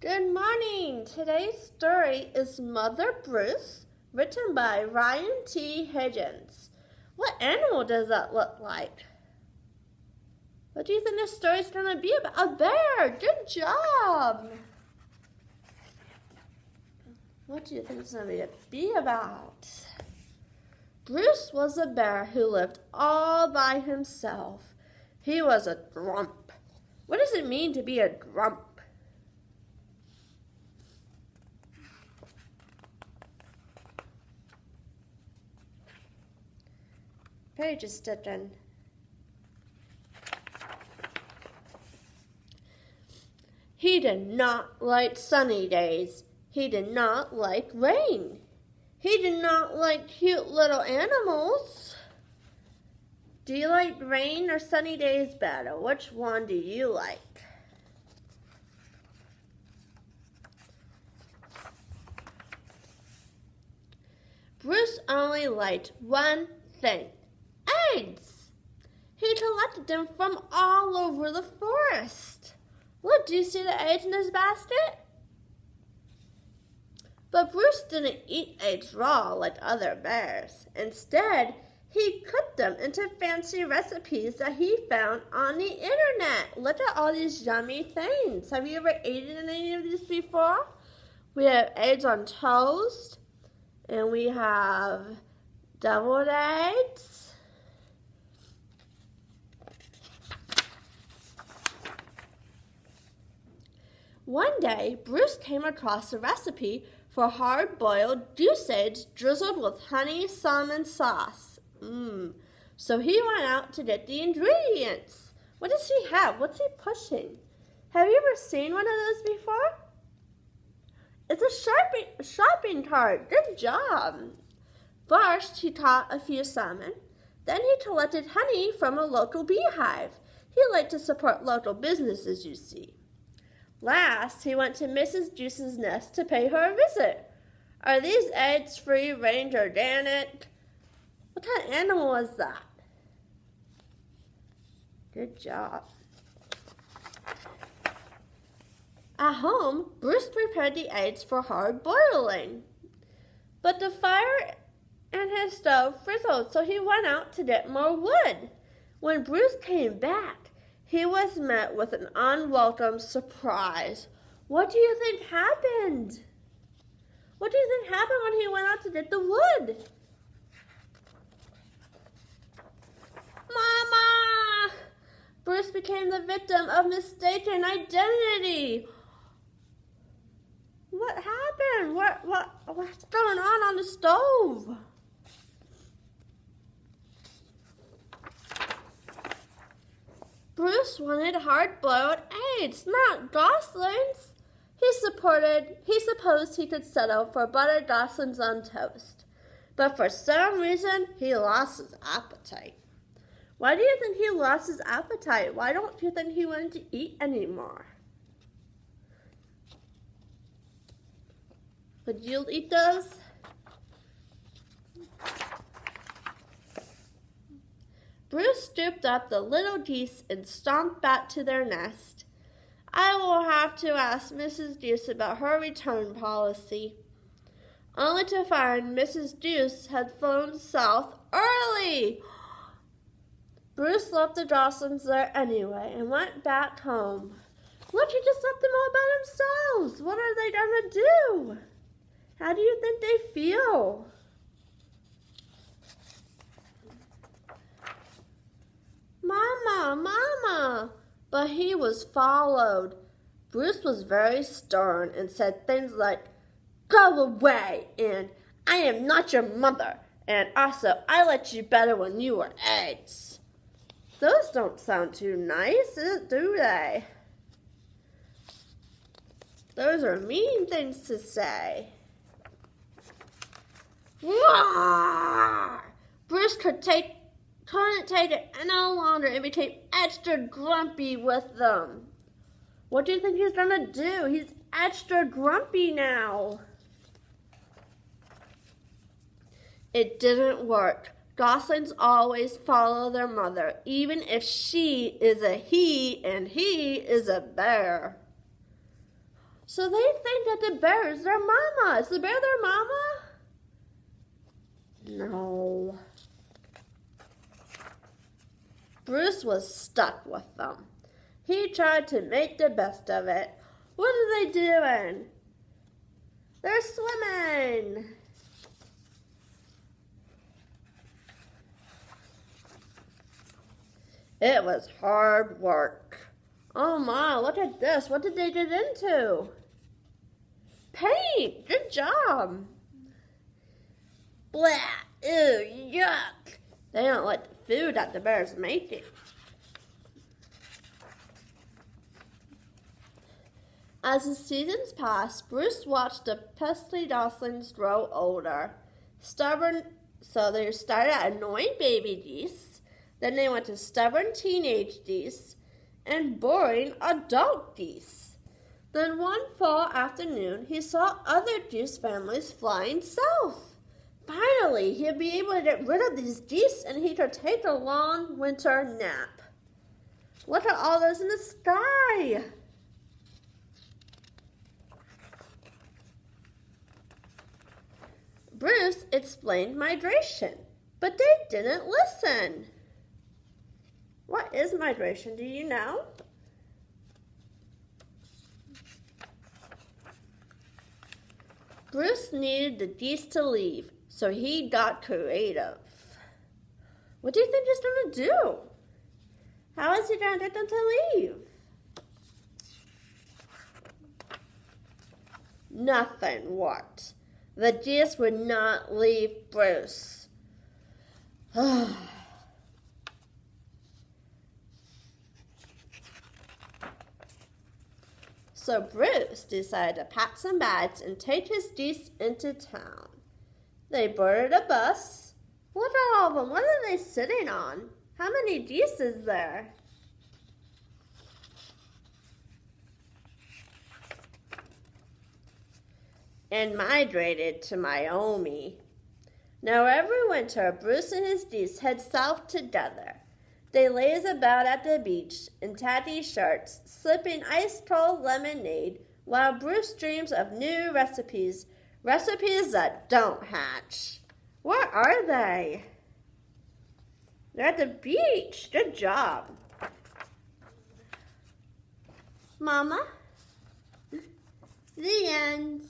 Good morning. Today's story is Mother Bruce, written by Ryan T. Higgins. What animal does that look like? What do you think this story is going to be about? A bear. Good job. What do you think it's going to be about? Bruce was a bear who lived all by himself. He was a grump. What does it mean to be a grump? Page is sticking. He did not like sunny days. He did not like rain. He did not like cute little animals. Do you like rain or sunny days better? Which one do you like? Bruce only liked one thing. Eggs. He collected them from all over the forest. Look, do you see the eggs in his basket? But Bruce didn't eat eggs raw like other bears. Instead, he cooked them into fancy recipes that he found on the internet. Look at all these yummy things. Have you ever eaten any of these before? We have eggs on toast, and we have deviled eggs. One day, Bruce came across a recipe for hard-boiled goose eggs drizzled with honey salmon sauce. So he went out to get the ingredients. What does he have? What's he pushing? Have you ever seen one of those before? It's a shopping cart. Good job. First, he caught a few salmon. Then he collected honey from a local beehive. He liked to support local businesses, you see. Last, he went to Mrs. Juice's nest to pay her a visit. Are these eggs free-range organic? What kind of animal is that? Good job. At home, Bruce prepared the eggs for hard boiling. But the fire in his stove frizzled, so he went out to get more wood. When Bruce came back, he was met with an unwelcome surprise. What do you think happened? What do you think happened when he went out to get the wood? Mama! Bruce became the victim of mistaken identity. What happened? What's going on the stove? Bruce wanted hard-boiled eggs, not goslings. He supposed he could settle for buttered goslings on toast. But for some reason, he lost his appetite. Why do you think he lost his appetite? Why don't you think he wanted to eat anymore? Would you eat those? Bruce scooped up the little geese and stomped back to their nest. I will have to ask Mrs. Goose about her return policy. Only to find Mrs. Goose had flown south early. Bruce left the goslings there anyway and went back home. Look, he just left them all by themselves. What are they going to do? How do you think they feel? Mama! But he was followed. Bruce was very stern and said things like, go away, and I am not your mother, and also I liked you better when you were eggs. Those don't sound too nice, do they? Those are mean things to say. Roar! Bruce couldn't take it no longer and became extra grumpy with them. What do you think he's going to do? He's extra grumpy now. It didn't work. Goslings always follow their mother, even if she is a he and he is a bear. So they think that the bear is their mama. Is the bear their mama? No. Bruce was stuck with them. He tried to make the best of it. What are they doing? They're swimming. It was hard work. Oh my, look at this. What did they get into? Paint. Good job. Blah. Ew, yuck. They don't like the food that the bear's making. As the seasons passed, Bruce watched the pesky goslings grow older. Stubborn, so they started at annoying baby geese, then they went to stubborn teenage geese, and boring adult geese. Then one fall afternoon, he saw other geese families flying south. Finally, he'd be able to get rid of these geese and he could take a long winter nap. Look at all those in the sky. Bruce explained migration, but they didn't listen. What is migration? Do you know? Bruce needed the geese to leave, so he got creative. What do you think he's going to do? How is he going to get them to leave? Nothing worked. The geese would not leave Bruce. So Bruce decided to pack some bags and take his geese into town. They boarded a bus. Look at all of them. What are they sitting on? How many geese is there? And migrated to Miami. Now every winter, Bruce and his geese head south together. They laze about at the beach in tacky shirts, sipping ice-cold lemonade, while Bruce dreams of new recipes that don't hatch. Where are they? They're at the beach. Good job. Mama? The end.